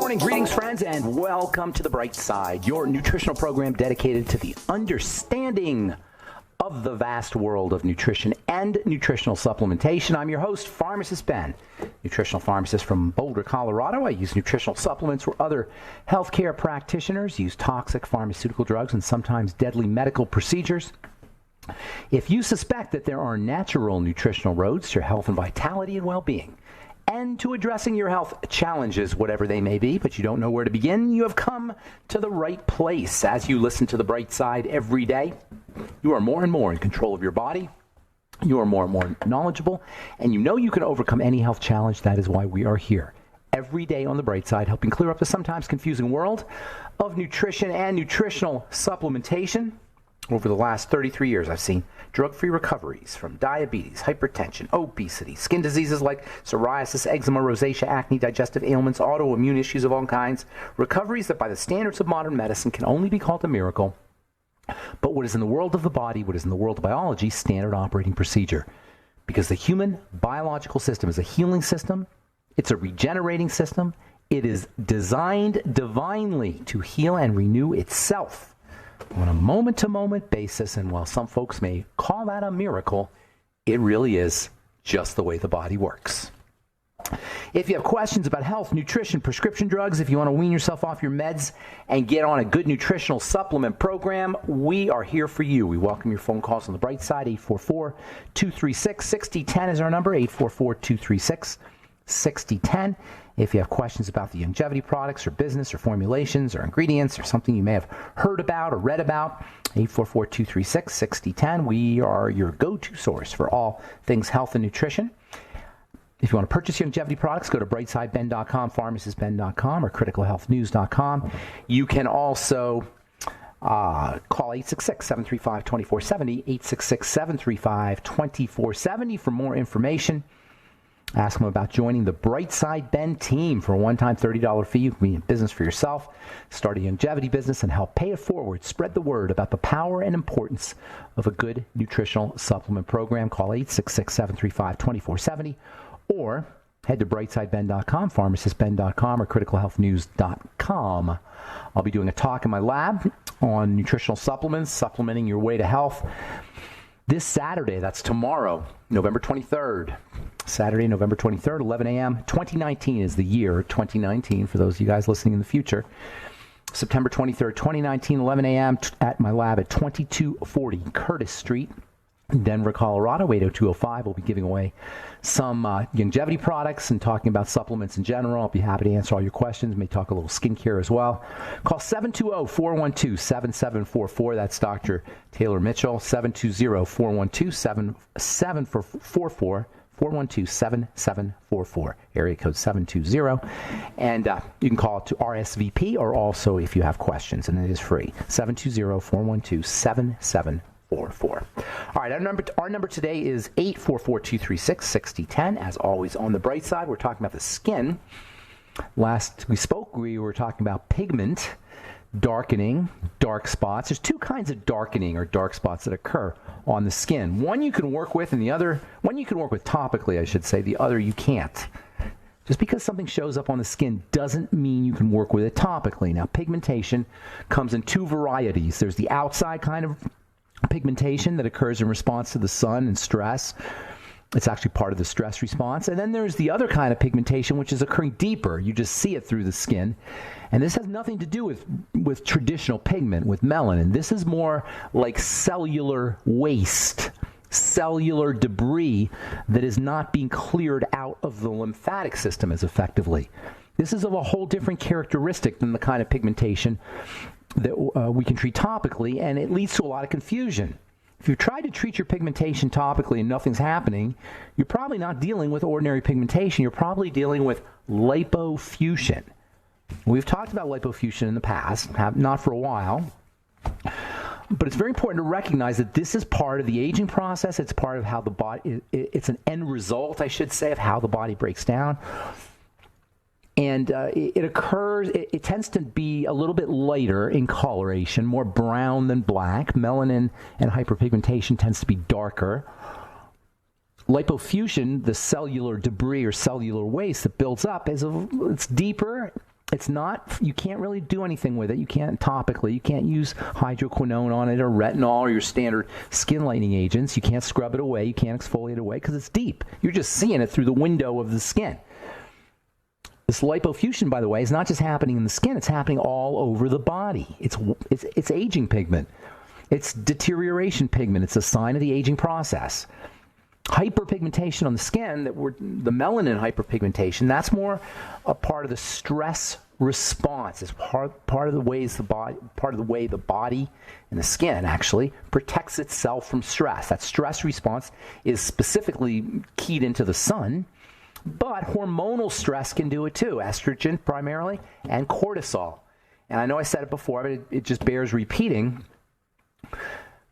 morning, greetings, friends, and welcome to The Bright Side, your nutritional program dedicated to the understanding of the vast world of nutrition and nutritional supplementation. I'm your host, Pharmacist Ben, nutritional pharmacist from Boulder, Colorado. I use nutritional supplements where other healthcare practitioners use toxic pharmaceutical drugs and sometimes deadly medical procedures. If you suspect that there are natural nutritional roads to your health and vitality and well-being, and to addressing your health challenges, whatever they may be, but you don't know where to begin, you have come to the right place. As you listen to The Bright Side every day, you are more and more in control of your body. You are more and more knowledgeable, and you know you can overcome any health challenge. That is why we are here every day on The Bright Side, helping clear up the sometimes confusing world of nutrition and nutritional supplementation. Over the last 33 years, I've seen drug-free recoveries from diabetes, hypertension, obesity, skin diseases like psoriasis, eczema, rosacea, acne, digestive ailments, autoimmune issues of all kinds. Recoveries that by the standards of modern medicine can only be called a miracle. But what is in the world of the body, what is in the world of biology, standard operating procedure. Because the human biological system is a healing system. It's a regenerating system. It is designed divinely to heal and renew itself on a moment-to-moment basis, and while some folks may call that a miracle, it really is just the way the body works. If you have questions about health, nutrition, prescription drugs, if you want to wean yourself off your meds and get on a good nutritional supplement program, we are here for you. We welcome your phone calls on The Bright Side. 844-236-6010 is our number, 844-236-6010. If you have questions about the longevity products or business or formulations or ingredients or something you may have heard about or read about, 844-236-6010. We are your go-to source for all things health and nutrition. If you want to purchase longevity products, go to brightsideben.com, pharmacistben.com, or criticalhealthnews.com. You can also call 866-735-2470, 866-735-2470 for more information. Ask them about joining the Bright Side Ben team for a one-time $30 fee. You can be in business for yourself, start a longevity business, and help pay it forward. Spread the word about the power and importance of a good nutritional supplement program. Call 866-735-2470 or head to brightsideben.com, pharmacistben.com, or criticalhealthnews.com. I'll be doing a talk in my lab on nutritional supplements, supplementing your way to health, this Saturday. That's tomorrow, November 23rd. Saturday, November 23rd, 11 a.m. 2019 is the year, 2019, for those of you guys listening in the future. September 23rd, 2019, 11 a.m. at my lab at 2240 Curtis Street, Denver, Colorado, 80205. We'll be giving away some longevity products and talking about supplements in general. I'll be happy to answer all your questions. May talk a little skincare as well. Call 720-412-7744. That's Dr. Taylor Mitchell, 720-412-7744. 412-7744, area code 720. And you can call it to RSVP, or also if you have questions, and it is free, 720-412-7744. All right, our number today is 844-236-6010. As always, on The Bright Side, we're talking about the skin. Last we spoke, we were talking about pigment, darkening, dark spots. There's two kinds of darkening or dark spots that occur on the skin. One you can work with, and one you can work with topically, I should say. The other you can't. Just because something shows up on the skin doesn't mean you can work with it topically. Now, pigmentation comes in two varieties. There's the outside kind of pigmentation that occurs in response to the sun and stress. It's actually part of the stress response. And then there's the other kind of pigmentation, which is occurring deeper. You just see it through the skin. And this has nothing to do with traditional pigment, with melanin. This is more like cellular waste, cellular debris that is not being cleared out of the lymphatic system as effectively. This is of a whole different characteristic than the kind of pigmentation that we can treat topically, and it leads to a lot of confusion. If you try to treat your pigmentation topically and nothing's happening, you're probably not dealing with ordinary pigmentation. You're probably dealing with lipofusion. We've talked about lipofusion in the past, not for a while, but it's very important to recognize that this is part of the aging process. It's part of how the body, it's an end result, I should say, of how the body breaks down. And it occurs, it tends to be a little bit lighter in coloration, more brown than black. Melanin and hyperpigmentation tends to be darker. Lipofusion, the cellular debris or cellular waste that builds up, it's deeper, It's not, you can't really do anything with it. You can't topically. You can't use hydroquinone on it or retinol or your standard skin lightening agents. You can't scrub it away. You can't exfoliate it away because it's deep. You're just seeing it through the window of the skin. This lipofusion, by the way, is not just happening in the skin. It's happening all over the body. It's aging pigment. It's deterioration pigment. It's a sign of the aging process. Hyperpigmentation on the skin, the melanin hyperpigmentation, that's more a part of the stress response. It's part of the way the body and the skin actually protects itself from stress. That stress response is specifically keyed into the sun, but hormonal stress can do it too. Estrogen primarily and cortisol. And I know I said it before, but it just bears repeating.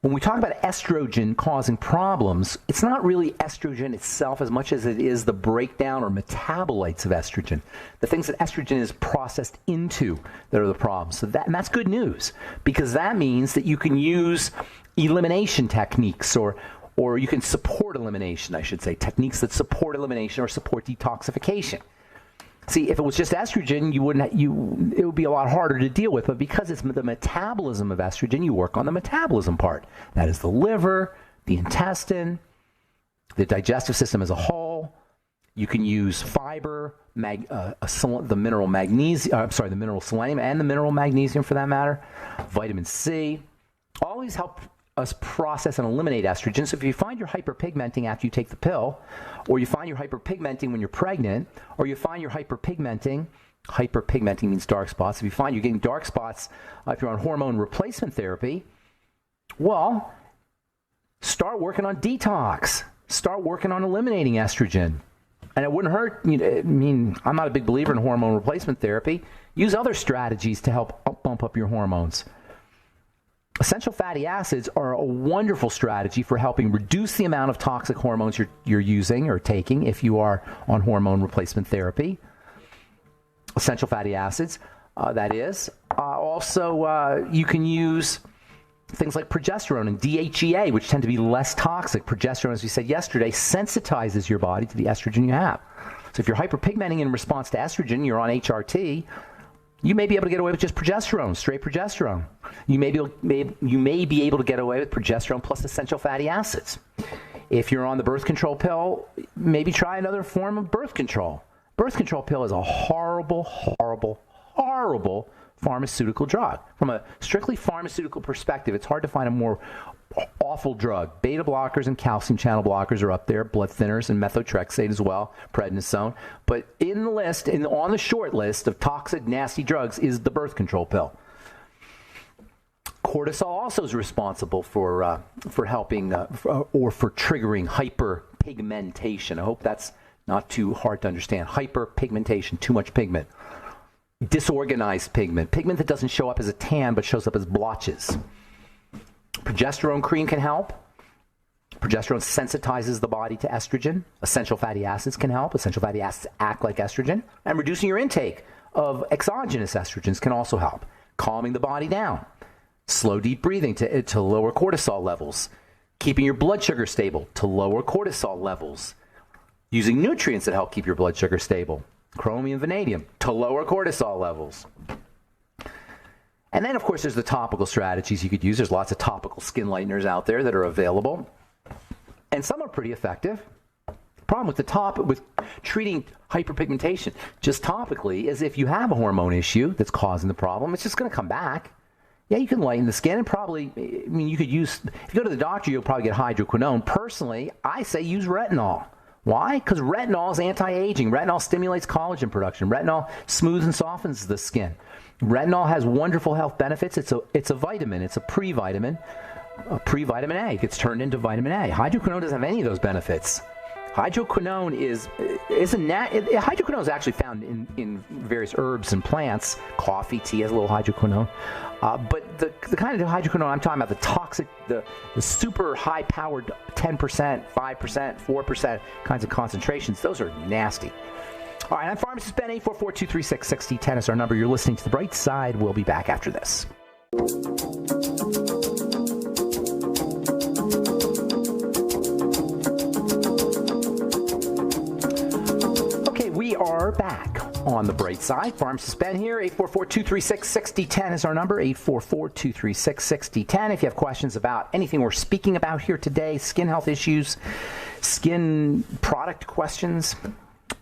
When we talk about estrogen causing problems, it's not really estrogen itself as much as it is the breakdown or metabolites of estrogen, the things that estrogen is processed into that are the problems. So and that's good news, because that means that you can use elimination techniques or you can support elimination, I should say, techniques that support elimination or support detoxification. See, if it was just estrogen, it would be a lot harder to deal with. But because it's the metabolism of estrogen, you work on the metabolism part. That is the liver, the intestine, the digestive system as a whole. You can use fiber, the mineral magnesium. The mineral selenium and the mineral magnesium, for that matter. Vitamin C. All these help us process and eliminate estrogen. So if you find you're hyperpigmenting after you take the pill, or you find you're hyperpigmenting when you're pregnant, or you find you're hyperpigmenting means dark spots. If you find you're getting dark spots if you're on hormone replacement therapy, well, start working on detox. Start working on eliminating estrogen. And it wouldn't hurt. I'm not a big believer in hormone replacement therapy. Use other strategies to help bump up your hormones. Essential fatty acids are a wonderful strategy for helping reduce the amount of toxic hormones you're using or taking if you are on hormone replacement therapy. Essential fatty acids, that is. Also, you can use things like progesterone and DHEA, which tend to be less toxic. Progesterone, as we said yesterday, sensitizes your body to the estrogen you have. So if you're hyperpigmenting in response to estrogen, you're on HRT, you may be able to get away with just progesterone, straight progesterone. You may be able to get away with progesterone plus essential fatty acids. If you're on the birth control pill, maybe try another form of birth control. Birth control pill is a horrible, horrible, horrible pharmaceutical drug. From a strictly pharmaceutical perspective, it's hard to find a more awful drug. Beta blockers and calcium channel blockers are up there, blood thinners and methotrexate as well, prednisone. But in the list, on the short list of toxic, nasty drugs is the birth control pill. Cortisol also is responsible for helping or for triggering hyperpigmentation. I hope that's not too hard to understand. Hyperpigmentation, too much pigment. Disorganized pigment that doesn't show up as a tan but shows up as blotches. Progesterone cream can help. Progesterone sensitizes the body to estrogen. Essential fatty acids can help. Essential fatty acids act like estrogen. And reducing your intake of exogenous estrogens can also help. Calming the body down. Slow, deep breathing to lower cortisol levels. Keeping your blood sugar stable to lower cortisol levels. Using nutrients that help keep your blood sugar stable. Chromium, vanadium to lower cortisol levels. And then, of course, there's the topical strategies you could use. There's lots of topical skin lighteners out there that are available. And some are pretty effective. The problem with treating hyperpigmentation just topically is if you have a hormone issue that's causing the problem, it's just going to come back. Yeah, you can lighten the skin and probably, you could use, if you go to the doctor, you'll probably get hydroquinone. Personally, I say use retinol. Why? Because retinol is anti-aging. Retinol stimulates collagen production. Retinol smooths and softens the skin. Retinol has wonderful health benefits. It's a vitamin. It's a pre-vitamin. Pre-vitamin A. It gets turned into vitamin A. Hydroquinone doesn't have any of those benefits. Hydroquinone hydroquinone is actually found in various herbs and plants. Coffee, tea has a little hydroquinone. But the kind of hydroquinone I'm talking about, the toxic, the super high-powered 10%, 5%, 4% kinds of concentrations, those are nasty. All right, I'm Pharmacist Ben. 844-236-6010 is our number. You're listening to The Bright Side. We'll be back after this. Okay, we are back. on the bright side. Pharmacist Ben here. 844-236-6010 is our number. 844-236-6010. If you have questions about anything we're speaking about here today, skin health issues, skin product questions,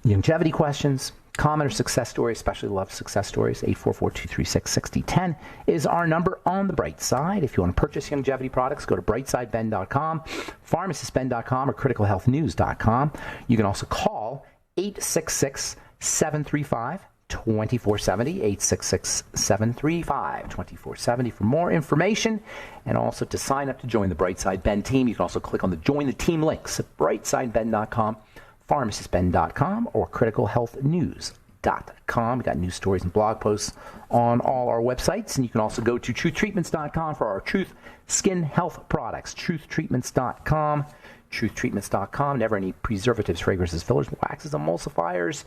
longevity questions, common or success stories, especially love success stories, 844-236-6010 is our number on the bright side. If you want to purchase longevity products, go to brightsideben.com, pharmacistben.com, or criticalhealthnews.com. You can also call 866-735-2470, 866-735-2470 for more information, and also to sign up to join the Brightside Ben team. You can also click on the Join the Team links at brightsideben.com, pharmacistben.com, or criticalhealthnews.com. We've got news stories and blog posts on all our websites, and you can also go to truthtreatments.com for our Truth Skin Health products, truthtreatments.com. Truthtreatments.com. Never any preservatives, fragrances, fillers, waxes, emulsifiers,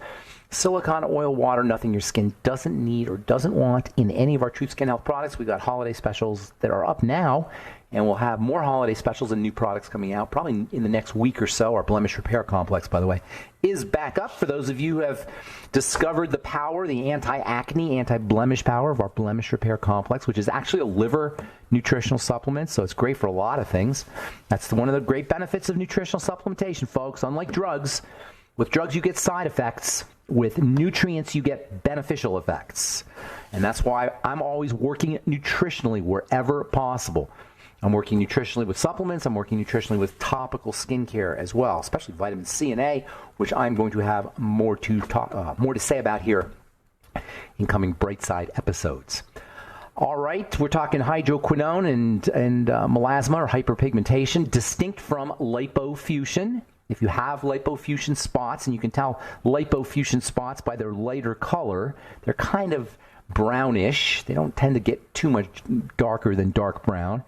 silicone, oil, water, nothing your skin doesn't need or doesn't want in any of our Truth Skin Health products. We've got holiday specials that are up now, and we'll have more holiday specials and new products coming out probably in the next week or so. Our Blemish Repair Complex, by the way, is back up. For those of you who have discovered the power, the anti-acne, anti-blemish power of our Blemish Repair Complex, which is actually a liver nutritional supplement, so it's great for a lot of things. That's one of the great benefits of nutritional supplementation, folks. Unlike drugs, with drugs you get side effects. With nutrients, you get beneficial effects. And that's why I'm always working nutritionally wherever possible. I'm working nutritionally with supplements. I'm working nutritionally with topical skincare as well, especially vitamin C and A, which I'm going to have more to say about here in coming Brightside episodes. All right, we're talking hydroquinone and melasma or hyperpigmentation, distinct from lipofuscin. If you have lipofuscin spots, and you can tell lipofuscin spots by their lighter color, they're kind of brownish. They don't tend to get too much darker than dark brown.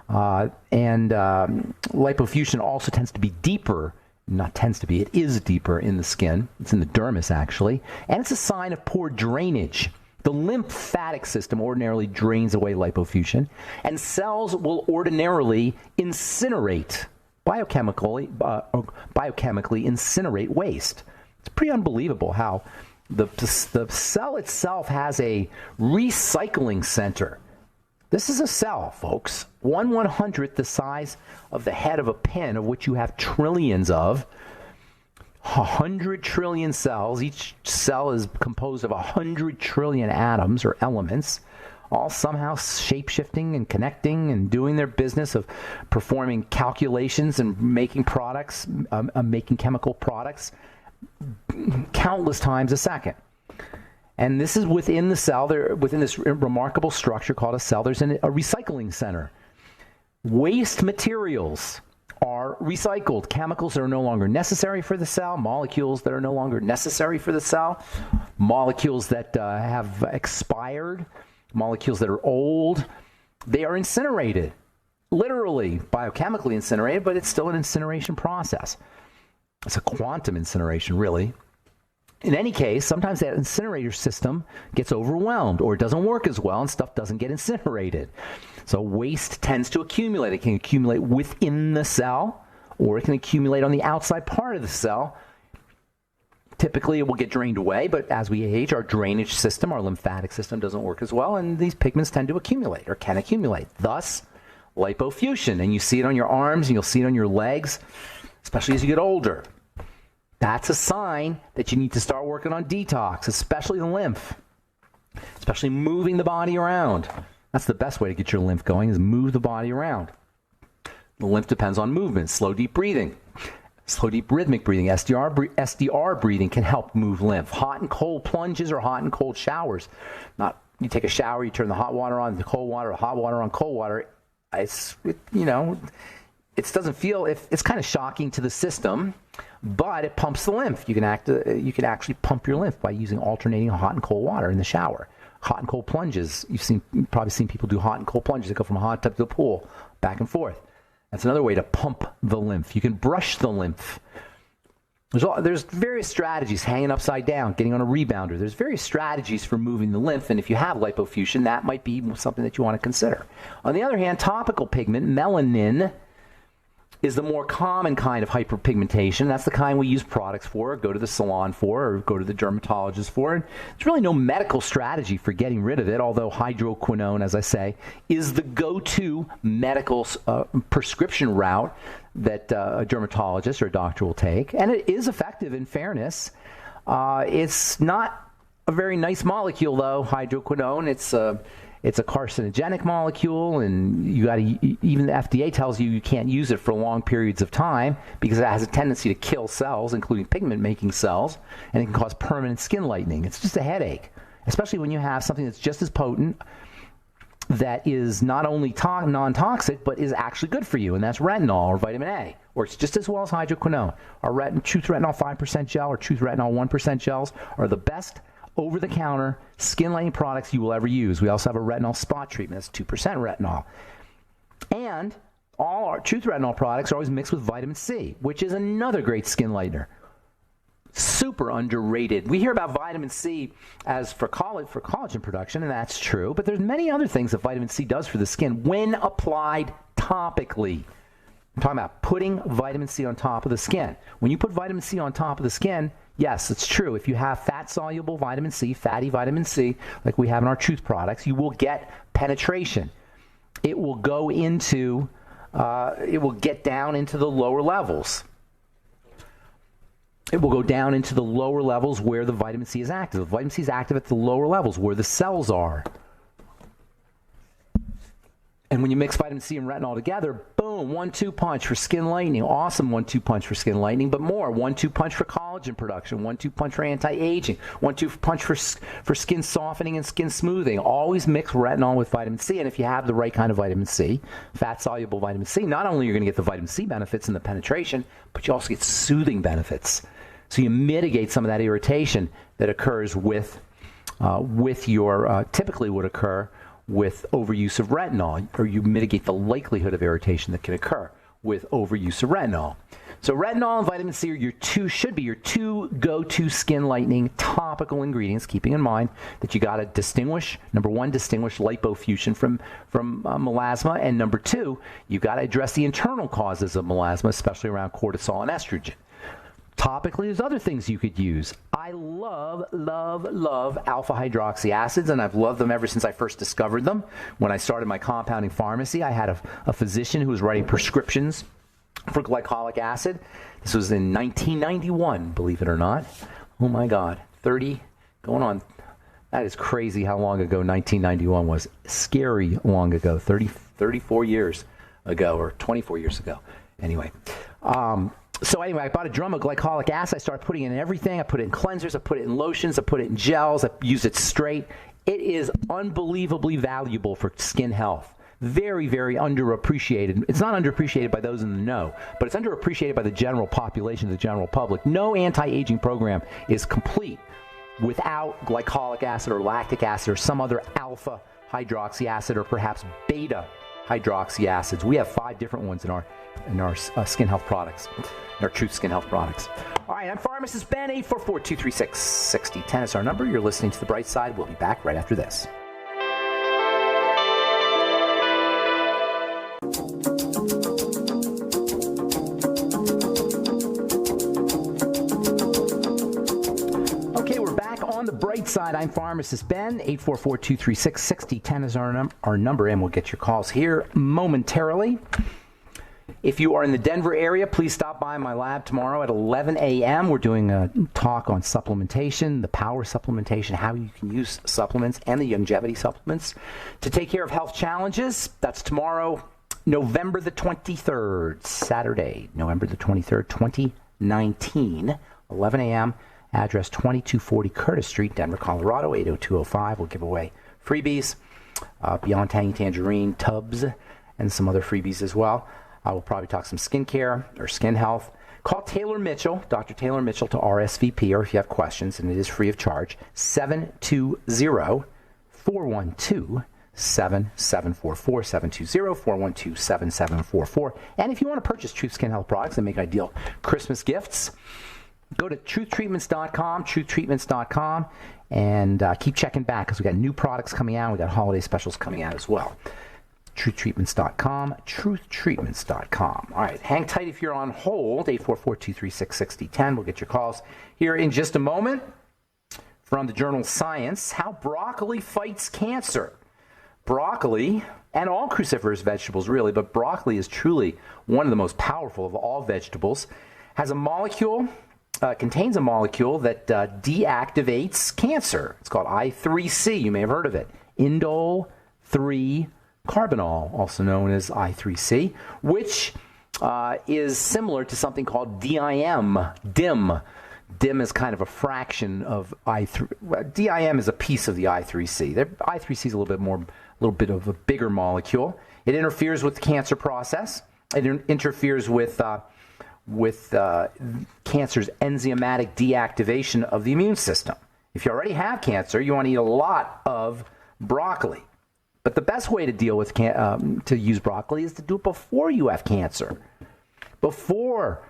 Lipofuscin also tends to be deeper. Not tends to be, it is deeper in the skin. It's in the dermis, actually. And it's a sign of poor drainage. The lymphatic system ordinarily drains away lipofuscin, and cells will ordinarily incinerate, biochemically incinerate waste. It's pretty unbelievable how the cell itself has a recycling center. This is a cell, folks, 1/100th the size of the head of a pin, of which you have trillions of. 100 trillion cells. Each cell is composed of 100 trillion atoms or elements, all somehow shape-shifting and connecting and doing their business of performing calculations and making products, making chemical products countless times a second. And this is within the cell. Within this remarkable structure called a cell, there's a recycling center. Waste materials are recycled. Chemicals that are no longer necessary for the cell, molecules that are no longer necessary for the cell, molecules that have expired, molecules that are old, they are incinerated. Literally, biochemically incinerated, but it's still an incineration process. It's a quantum incineration, really. In any case, sometimes that incinerator system gets overwhelmed or it doesn't work as well and stuff doesn't get incinerated. So waste tends to accumulate. It can accumulate within the cell or it can accumulate on the outside part of the cell. Typically, it will get drained away, but as we age, our drainage system, our lymphatic system doesn't work as well, and these pigments tend to accumulate or can accumulate. Thus, lipofuscin. And you see it on your arms and you'll see it on your legs, especially as you get older. That's a sign that you need to start working on detox, especially the lymph, especially moving the body around. That's the best way to get your lymph going, is move the body around. The lymph depends on movement, slow, deep breathing. Slow, deep rhythmic breathing, SDR breathing can help move lymph. Hot and cold plunges or hot and cold showers. Not you take a shower, you turn the hot water on, the cold water, hot water on cold water. It doesn't feel, it's kind of shocking to the system, but it pumps the lymph. You can actually pump your lymph by using alternating hot and cold water in the shower. Hot and cold plunges. You've probably seen people do hot and cold plunges. They go from a hot tub to the pool, back and forth. That's another way to pump the lymph. You can brush the lymph. There's various strategies, hanging upside down, getting on a rebounder. There's various strategies for moving the lymph, and if you have lipofuscin, that might be something that you want to consider. On the other hand, topical pigment, melanin, is the more common kind of hyperpigmentation. That's the kind we use products for, or go to the salon for, or go to the dermatologist for. And there's really no medical strategy for getting rid of it, although hydroquinone, as I say, is the go-to medical prescription route that a dermatologist or a doctor will take. And it is effective, in fairness. It's not a very nice molecule, though, hydroquinone. It's a carcinogenic molecule, and even the FDA tells you can't use it for long periods of time because it has a tendency to kill cells, including pigment-making cells, and it can cause permanent skin lightening. It's just a headache, especially when you have something that's just as potent that is not only non-toxic, but is actually good for you, and that's retinol or vitamin A. Works just as well as hydroquinone. Our Truth Retinol 5% gel or Truth Retinol 1% gels are the best over-the-counter skin lightening products you will ever use. We also have a retinol spot treatment. That's 2% retinol. And all our Truth Retinol products are always mixed with vitamin C, which is another great skin lightener. Super underrated. We hear about vitamin C as for collagen production, and that's true, but there's many other things that vitamin C does for the skin when applied topically. I'm talking about putting vitamin C on top of the skin. When you put vitamin C on top of the skin, yes, it's true. If you have fat-soluble vitamin C, fatty vitamin C, like we have in our Truth products, you will get penetration. It will go into, it will get down into the lower levels. It will go down into the lower levels where the vitamin C is active. The vitamin C is active at the lower levels where the cells are. And when you mix vitamin C and retinol together, boom, 1-2 punch for skin lightening. Awesome 1-2 punch for skin lightening, but more. 1-2 punch for collagen production. 1-2 punch for anti-aging. 1-2 punch for skin softening and skin smoothing. Always mix retinol with vitamin C. And if you have the right kind of vitamin C, fat-soluble vitamin C, not only are you going to get the vitamin C benefits and the penetration, but you also get soothing benefits. So you mitigate some of that irritation that occurs with your, typically would occur with overuse of retinol, or you mitigate the likelihood of irritation that can occur with overuse of retinol. So retinol and vitamin C are should be your two go-to skin lightening topical ingredients, keeping in mind that you got to distinguish, number one, distinguish lipofusion from melasma, and number two, you got to address the internal causes of melasma, especially around cortisol and estrogen. Topically, there's other things you could use. I love alpha hydroxy acids, and I've loved them ever since I first discovered them. When I started my compounding pharmacy, I had a physician who was writing prescriptions for glycolic acid. This was in 1991, believe it or not. Oh my God, 30, going on. That is crazy how long ago 1991 was. Scary long ago, 34 years ago, or 24 years ago. Anyway, so anyway, I bought a drum of glycolic acid. I started putting it in everything. I put it in cleansers. I put it in lotions. I put it in gels. I use it straight. It is unbelievably valuable for skin health. Very, very underappreciated. It's not underappreciated by those in the know, but it's underappreciated by the general population, the general public. No anti-aging program is complete without glycolic acid or lactic acid or some other alpha hydroxy acid or perhaps beta hydroxy acids. We have 5 different ones in our skin health products, in our Truth Skin Health products. All right, I'm Pharmacist Ben. 844-236-6010 is our number. You're listening to The Bright Side. We'll be back right after this. Okay, we're back on The Bright Side. I'm Pharmacist Ben. 844-236-6010 is our number, and we'll get your calls here momentarily. If you are in the Denver area, please stop by my lab tomorrow at 11 a.m. We're doing a talk on supplementation, the power supplementation, how you can use supplements and the longevity supplements to take care of health challenges. That's tomorrow, November the 23rd, Saturday, November the 23rd, 2019, 11 a.m., address 2240 Curtis Street, Denver, Colorado, 80205. We'll give away freebies, Beyond Tangy Tangerine tubs, and some other freebies as well. I will probably talk some skincare or skin health. Call Taylor Mitchell, Dr. Taylor Mitchell, to RSVP, or if you have questions, and it is free of charge, 720-412-7744, 720-412-7744. And if you want to purchase Truth Skin Health products and make ideal Christmas gifts, go to truthtreatments.com, and keep checking back because we got new products coming out. We got holiday specials coming out as well. Truthtreatments.com, truthtreatments.com. All right, hang tight if you're on hold, 844-236-6010. We'll get your calls here in just a moment. From the journal Science, how broccoli fights cancer. Broccoli, and all cruciferous vegetables really, but broccoli is truly one of the most powerful of all vegetables, has a molecule, contains a molecule that deactivates cancer. It's called I3C. You may have heard of it. Indole 3-carbinol, also known as I3C, which is similar to something called DIM. DIM is kind of a fraction of I3. DIM is a piece of the I3C. I3C is a little bit of a bigger molecule. It interferes with the cancer process. It interferes with cancer's enzymatic deactivation of the immune system. If you already have cancer, you want to eat a lot of broccoli. But the best way to deal with to use broccoli is to do it before you have cancer. Before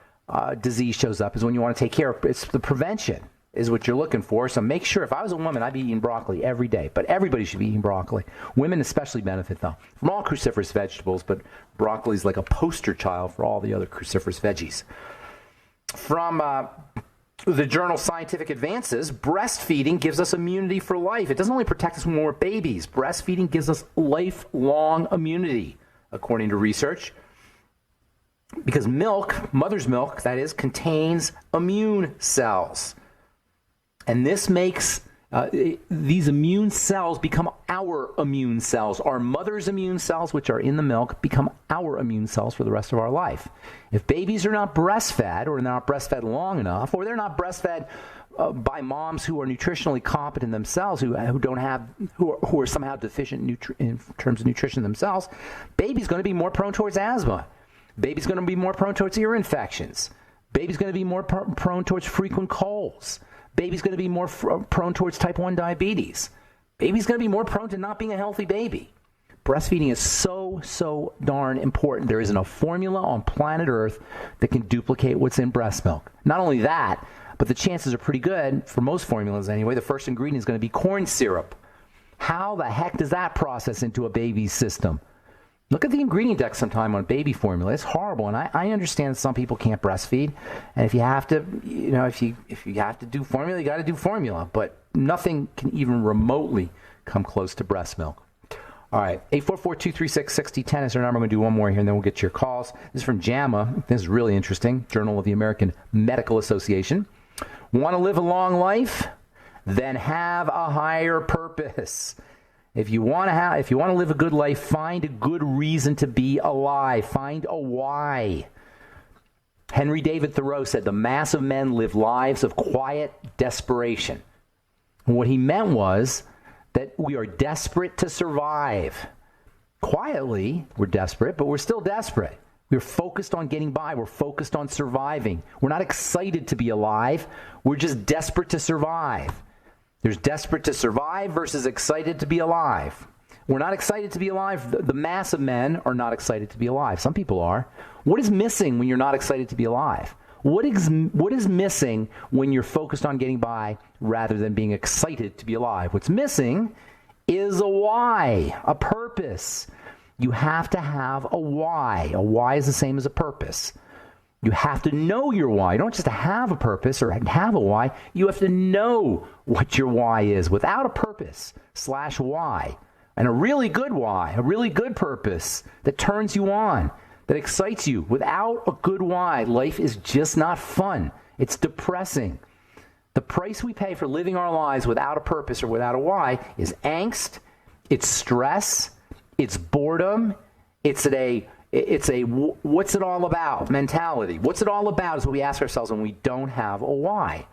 disease shows up is when you want to take care of it. It's the prevention is what you're looking for. So make sure, if I was a woman, I'd be eating broccoli every day. But everybody should be eating broccoli. Women especially benefit, though, from all cruciferous vegetables, but broccoli is like a poster child for all the other cruciferous veggies. From the journal Scientific Advances, breastfeeding gives us immunity for life. It doesn't only protect us when we're babies. Breastfeeding gives us lifelong immunity, according to research. Because milk, mother's milk, that is, contains immune cells. And this makes these immune cells become our immune cells. Our mother's immune cells, which are in the milk, become our immune cells for the rest of our life. If babies are not breastfed, or they're not breastfed long enough, or they're not breastfed by moms who are nutritionally competent themselves, who are somehow deficient in terms of nutrition themselves, baby's going to be more prone towards asthma. Baby's going to be more prone towards ear infections. Baby's going to be more prone towards frequent colds. Baby's going to be more prone towards type 1 diabetes. Baby's going to be more prone to not being a healthy baby. Breastfeeding is so darn important. There isn't a formula on planet Earth that can duplicate what's in breast milk. Not only that, but the chances are pretty good, for most formulas anyway, the first ingredient is going to be corn syrup. How the heck does that process into a baby's system? Look at the ingredient deck sometime on baby formula. It's horrible, and I understand some people can't breastfeed, and if you have to, if you have to do formula, you got to do formula. But nothing can even remotely come close to breast milk. All right, 844-236-6010 is our number. I'm going to do one more here, and then we'll get to your calls. This is from JAMA. This is really interesting. Journal of the American Medical Association. Want to live a long life? Then have a higher purpose. If you want to live a good life, find a good reason to be alive. Find a why. Henry David Thoreau said, "The mass of men live lives of quiet desperation." And what he meant was that we are desperate to survive. Quietly, we're desperate, but we're still desperate. We're focused on getting by. We're focused on surviving. We're not excited to be alive. We're just desperate to survive. There's desperate to survive versus excited to be alive. We're not excited to be alive. The mass of men are not excited to be alive. Some people are. What is missing when you're not excited to be alive? What is missing when you're focused on getting by rather than being excited to be alive? What's missing is a why, a purpose. You have to have a why. A why is the same as a purpose. You have to know your why. You don't just have a purpose or have a why. You have to know what your why is. Without a purpose / why, and a really good why, a really good purpose that turns you on, that excites you. Without a good why, life is just not fun. It's depressing. The price we pay for living our lives without a purpose or without a why is angst, it's stress, it's boredom, it's a what's it all about mentality. What's it all about is what we ask ourselves when we don't have a why.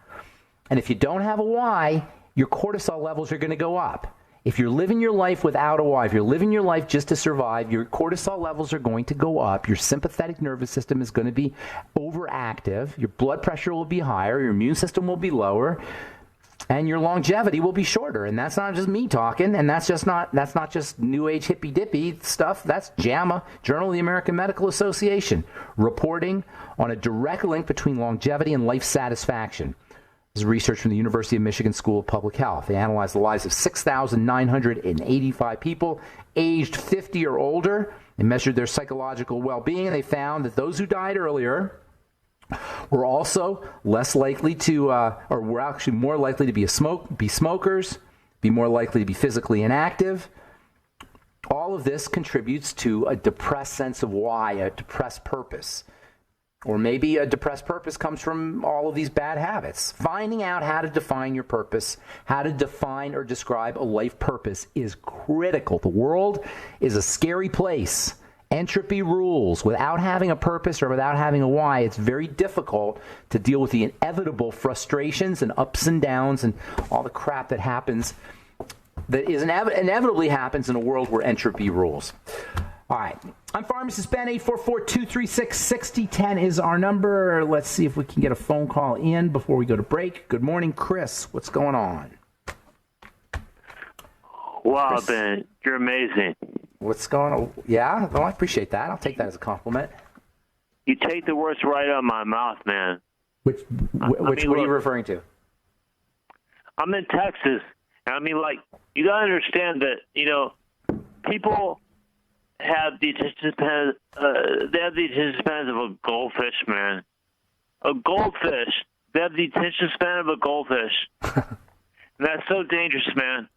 And if you don't have a why, your cortisol levels are going to go up. If you're living your life without a why, if you're living your life just to survive, your cortisol levels are going to go up. Your sympathetic nervous system is going to be overactive. Your blood pressure will be higher. Your immune system will be lower. And your longevity will be shorter. And that's not just me talking, and that's not just new age hippy dippy stuff. That's JAMA, Journal of the American Medical Association, reporting on a direct link between longevity and life satisfaction. This is research from the University of Michigan School of Public Health. They analyzed the lives of 6,985 people aged 50 or older. They measured their psychological well-being, and they found that those who died earlier were also less likely to, or were actually more likely to be smokers, be more likely to be physically inactive. All of this contributes to a depressed sense of why, a depressed purpose. Or maybe a depressed purpose comes from all of these bad habits. Finding out how to define your purpose, how to define or describe a life purpose is critical. The world is a scary place. Entropy rules. Without having a purpose or without having a why, it's very difficult to deal with the inevitable frustrations and ups and downs and all the crap that happens, that is inevitably happens in a world where entropy rules. All right. I'm Pharmacist Ben. 844-236-6010 is our number. Let's see if we can get a phone call in before we go to break. Good morning, Chris. What's going on? Wow, Chris? Ben, you're amazing. What's going on? Yeah? Well, I appreciate that. I'll take that as a compliment. You take the words right out of my mouth, man. What are you referring to? I'm in Texas. And I mean, like, you got to understand that, people have the attention span, they have the attention span of a goldfish, man. A goldfish. They have the attention span of a goldfish. And that's so dangerous, man.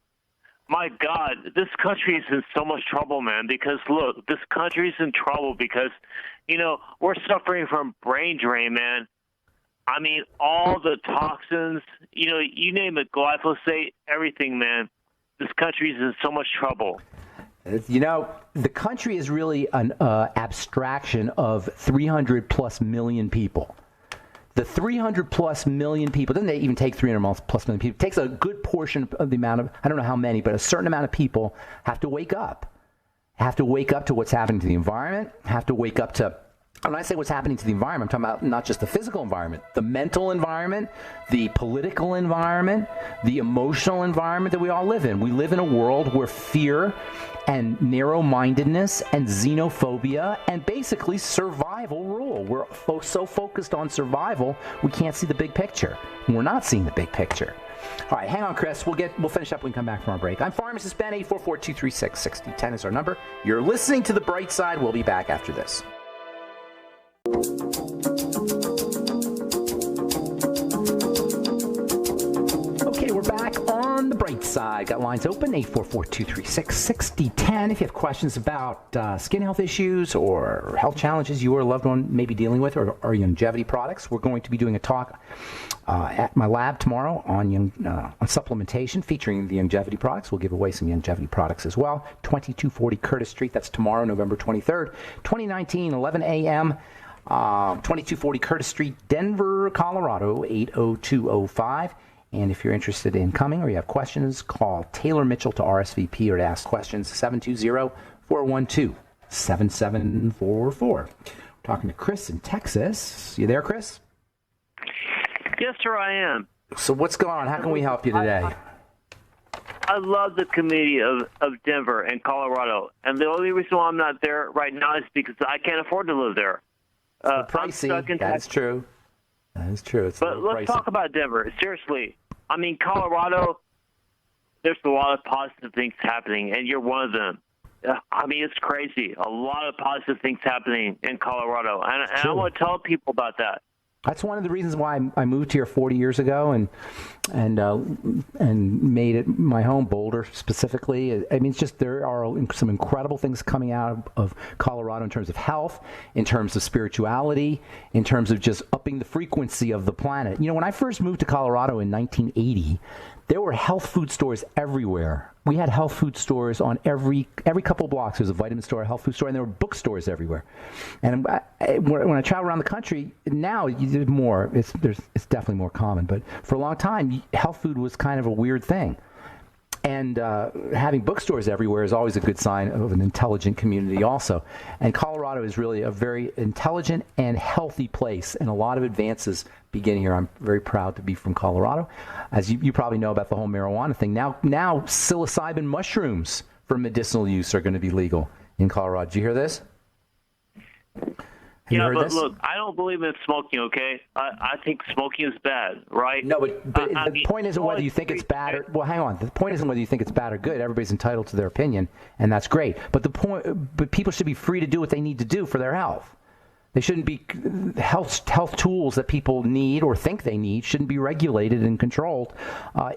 My God, this country is in so much trouble, man, because, look, this country is in trouble because, we're suffering from brain drain, man. I mean, all the toxins, you name it, glyphosate, everything, man. This country is in so much trouble. The country is really an abstraction of 300-plus million people. The 300-plus million people, doesn't even take 300-plus million people, it takes a good portion of the amount of, I don't know how many, but a certain amount of people have to wake up. Have to wake up to what's happening to the environment, have to wake up to, when I say what's happening to the environment, I'm talking about not just the physical environment, the mental environment, the political environment, the emotional environment that we all live in. We live in a world where fear and narrow-mindedness and xenophobia and basically survival rule. We're so focused on survival, we can't see the big picture. We're not seeing the big picture. All right, hang on, Chris. We'll finish up when we come back from our break. I'm Pharmacist Ben. 844-236-6010 is our number. You're listening to The Bright Side. We'll be back after this. Okay, we're back on The Bright Side. Got lines open, 844-236-6010. If you have questions about skin health issues or health challenges you or a loved one may be dealing with, or longevity products, we're going to be doing a talk at my lab tomorrow on supplementation featuring the longevity products. We'll give away some longevity products as well. 2240 Curtis Street. That's tomorrow, November 23rd, 2019, 11 a.m. 2240 Curtis Street, Denver, Colorado, 80205. And if you're interested in coming or you have questions, call Taylor Mitchell to RSVP or to ask questions, 720-412-7744. We're talking to Chris in Texas. You there, Chris? Yes, sir, I am. So what's going on? How can we help you today? I love the community of Denver and Colorado. And the only reason why I'm not there right now is because I can't afford to live there. Pricey. That's true. That is true. But let's talk about Denver. Seriously. I mean, Colorado, there's a lot of positive things happening, and you're one of them. I mean, it's crazy. A lot of positive things happening in Colorado. And I want to tell people about that. That's one of the reasons why I moved here 40 years ago and made it my home, Boulder specifically. I mean, it's just there are some incredible things coming out of Colorado in terms of health, in terms of spirituality, in terms of just upping the frequency of the planet. When I first moved to Colorado in 1980, there were health food stores everywhere. We had health food stores on every couple of blocks. There was a vitamin store, a health food store, and there were bookstores everywhere. And when I travel around the country, now there's more. It's definitely more common. But for a long time, health food was kind of a weird thing. And having bookstores everywhere is always a good sign of an intelligent community also. And Colorado is really a very intelligent and healthy place, and a lot of advances begin here. I'm very proud to be from Colorado. As you probably know about the whole marijuana thing, now psilocybin mushrooms for medicinal use are going to be legal in Colorado. Did you hear this? Have you heard but this? look, I don't believe in smoking, okay? I think smoking is bad, right? No, but the point isn't whether you think it's bad or... Well, hang on. The point isn't whether you think it's bad or good. Everybody's entitled to their opinion, and that's great. But people should be free to do what they need to do for their health. They shouldn't be health tools that people need or think they need shouldn't be regulated and controlled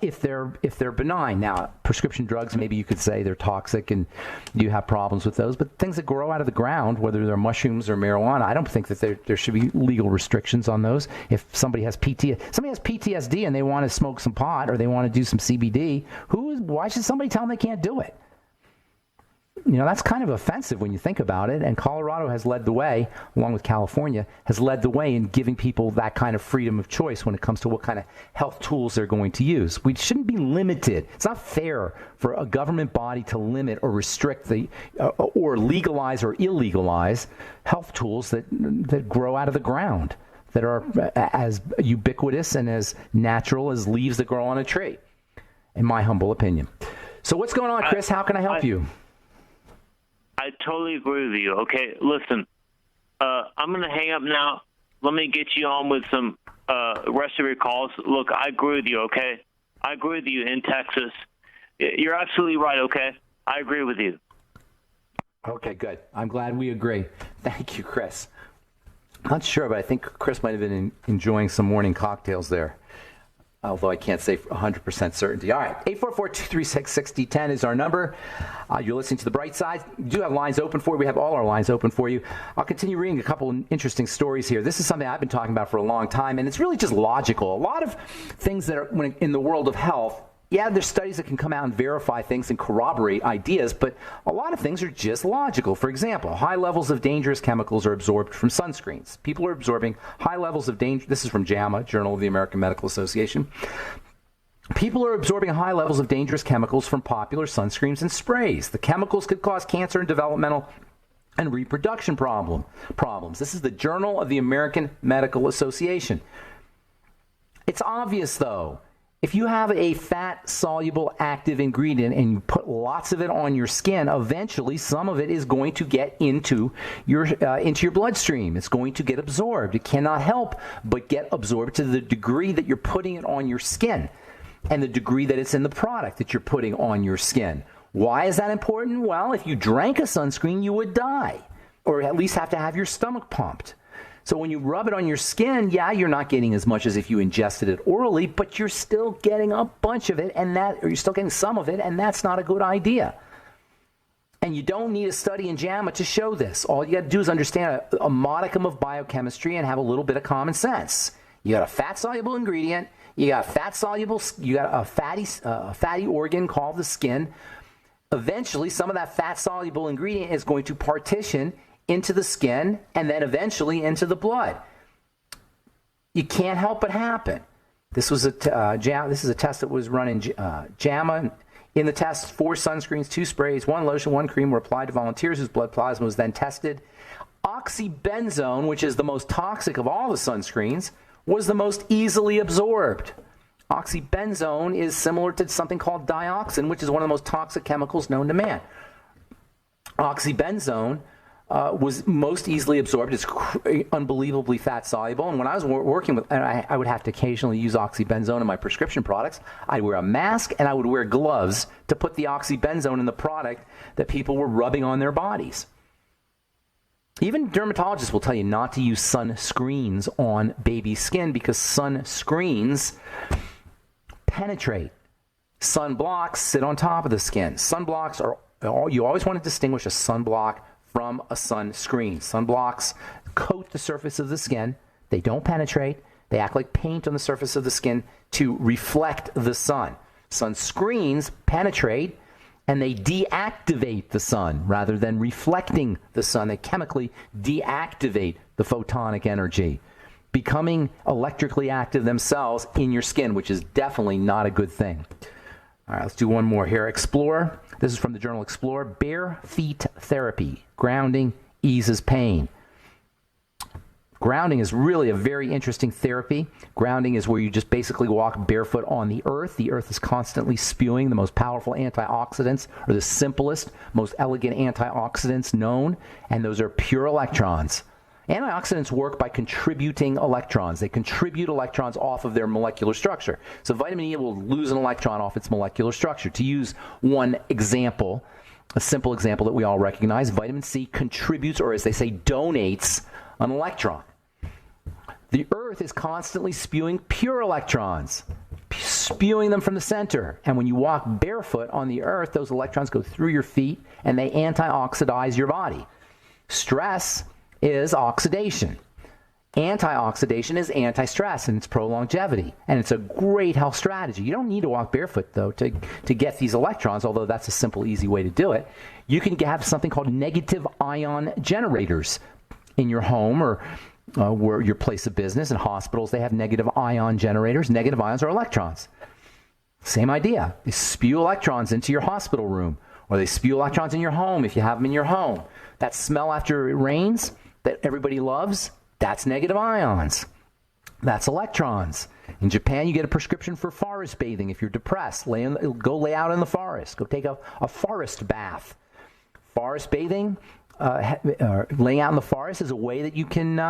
if they're benign. Now, prescription drugs, maybe you could say they're toxic and you have problems with those. But things that grow out of the ground, whether they're mushrooms or marijuana, I don't think that there should be legal restrictions on those. If somebody has PTSD and they want to smoke some pot or they want to do some CBD, why should somebody tell them they can't do it? That's kind of offensive when you think about it. And Colorado has led the way, along with California, has led the way in giving people that kind of freedom of choice when it comes to what kind of health tools they're going to use. We shouldn't be limited. It's not fair for a government body to limit or restrict or legalize or illegalize health tools that grow out of the ground, that are as ubiquitous and as natural as leaves that grow on a tree, in my humble opinion. So what's going on, Chris? How can I help you? I totally agree with you. Okay, listen, I'm going to hang up now. Let me get you on with some rest of your calls. Look, I agree with you, okay? I agree with you in Texas. You're absolutely right, okay? I agree with you. Okay, good. I'm glad we agree. Thank you, Chris. Not sure, but I think Chris might have been enjoying some morning cocktails there, although I can't say 100% certainty. All right, 844-236-6010 is our number. You're listening to The Bright Side. We do have lines open for you. We have all our lines open for you. I'll continue reading a couple of interesting stories here. This is something I've been talking about for a long time, and it's really just logical. A lot of things that are in the world of health, there's studies that can come out and verify things and corroborate ideas, but a lot of things are just logical. For example, high levels of dangerous chemicals are absorbed from sunscreens. People are absorbing high levels of danger. This is from JAMA, Journal of the American Medical Association. People are absorbing high levels of dangerous chemicals from popular sunscreens and sprays. The chemicals could cause cancer and developmental and reproduction problems. This is the Journal of the American Medical Association. It's obvious, though. If you have a fat-soluble active ingredient and you put lots of it on your skin, eventually some of it is going to get into your bloodstream. It's going to get absorbed. It cannot help but get absorbed to the degree that you're putting it on your skin and the degree that it's in the product that you're putting on your skin. Why is that important? Well, if you drank a sunscreen, you would die, or at least have to have your stomach pumped. So when you rub it on your skin, you're not getting as much as if you ingested it orally, but you're still getting a bunch of it, or you're still getting some of it, and that's not a good idea. And you don't need a study in JAMA to show this. All you got to do is understand a modicum of biochemistry and have a little bit of common sense. You got a fat-soluble ingredient. You got a fatty organ called the skin. Eventually, some of that fat-soluble ingredient is going to partition into the skin and then eventually into the blood. You can't help it happen. This is a test that was run in JAMA. In the test, 4 sunscreens, 2 sprays, 1 lotion, 1 cream were applied to volunteers whose blood plasma was then tested. Oxybenzone, which is the most toxic of all the sunscreens, was the most easily absorbed. Oxybenzone is similar to something called dioxin, which is one of the most toxic chemicals known to man. Oxybenzone was most easily absorbed. It's unbelievably fat soluble. And when I was working with, and I would have to occasionally use oxybenzone in my prescription products, I'd wear a mask and I would wear gloves to put the oxybenzone in the product that people were rubbing on their bodies. Even dermatologists will tell you not to use sunscreens on baby skin because sunscreens penetrate. Sunblocks sit on top of the skin. Sunblocks you always want to distinguish a sunblock from a sunscreen. Sunblocks coat the surface of the skin. They don't penetrate. They act like paint on the surface of the skin to reflect the sun. Sunscreens penetrate and they deactivate the sun rather than reflecting the sun. They chemically deactivate the photonic energy, becoming electrically active themselves in your skin, which is definitely not a good thing. All right, let's do one more here. Explore. This is from the journal Explore. Bare feet therapy. Grounding eases pain. Grounding is really a very interesting therapy. Grounding is where you just basically walk barefoot on the earth. The earth is constantly spewing the most powerful antioxidants, or the simplest, most elegant antioxidants known, and those are pure electrons. Antioxidants work by contributing electrons. They contribute electrons off of their molecular structure. So vitamin E will lose an electron off its molecular structure. To use one example, a simple example that we all recognize, vitamin C contributes, or as they say, donates an electron. The Earth is constantly spewing pure electrons, spewing them from the center. And when you walk barefoot on the Earth, those electrons go through your feet and they antioxidize your body. Stress is oxidation. Antioxidation is anti-stress, and it's pro-longevity. And it's a great health strategy. You don't need to walk barefoot, though, to get these electrons, although that's a simple, easy way to do it. You can have something called negative ion generators in your home or where your place of business. In hospitals, they have negative ion generators. Negative ions are electrons. Same idea. They spew electrons into your hospital room, or they spew electrons in your home if you have them in your home. That smell after it rains that everybody loves, that's negative ions. That's electrons. In Japan, you get a prescription for forest bathing if you're depressed. Go lay out in the forest. Go take a forest bath. Forest bathing, laying out in the forest is a way that you can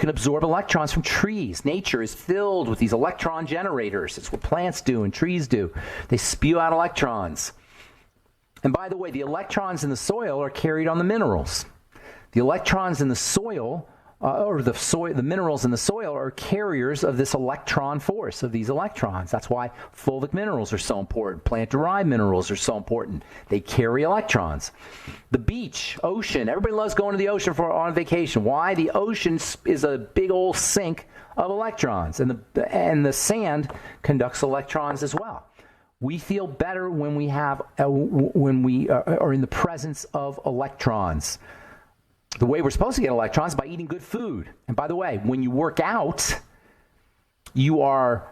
absorb electrons from trees. Nature is filled with these electron generators. It's what plants do and trees do. They spew out electrons. And by the way, the electrons in the soil are carried on the minerals. The electrons in the soil, the minerals in the soil are carriers of this electron force, of these electrons. That's why fulvic minerals are so important. Plant-derived minerals are so important. They carry electrons. The beach, ocean, everybody loves going to the ocean on vacation. Why? The ocean is a big old sink of electrons, and the sand conducts electrons as well. We feel better when we are in the presence of electrons. The way we're supposed to get electrons is by eating good food. And by the way, when you work out, you are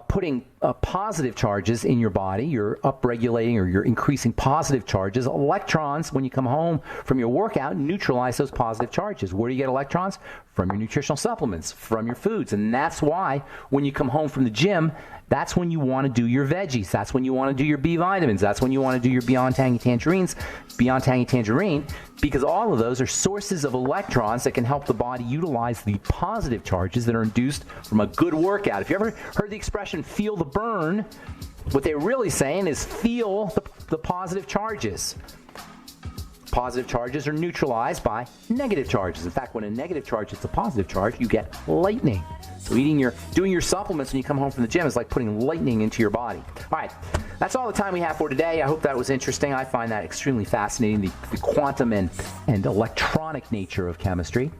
putting positive charges in your body. You're upregulating or you're increasing positive charges. Electrons, when you come home from your workout, neutralize those positive charges. Where do you get electrons? From your nutritional supplements, from your foods. And that's why when you come home from the gym, that's when you want to do your veggies. That's when you want to do your B vitamins. That's when you want to do your Beyond Tangy Tangerines, Beyond Tangy Tangerine, because all of those are sources of electrons that can help the body utilize the positive charges that are induced from a good workout. If you ever heard the expression, feel the burn, what they're really saying is feel the positive charges. Positive charges are neutralized by negative charges. In fact, when a negative charge hits a positive charge, you get lightning. So doing your supplements when you come home from the gym is like putting lightning into your body. All right, that's all the time we have for today. I hope that was interesting. I find that extremely fascinating, the quantum and electronic nature of chemistry.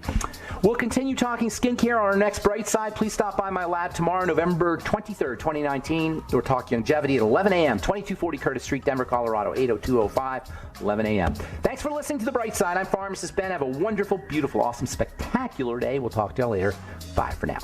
We'll continue talking skincare on our next Bright Side. Please stop by my lab tomorrow, November 23rd, 2019. We'll talk longevity at 11 a.m., 2240 Curtis Street, Denver, Colorado, 80205, 11 a.m. Thanks for listening to The Bright Side. I'm Pharmacist Ben. Have a wonderful, beautiful, awesome, spectacular day. We'll talk to you later. Bye for now.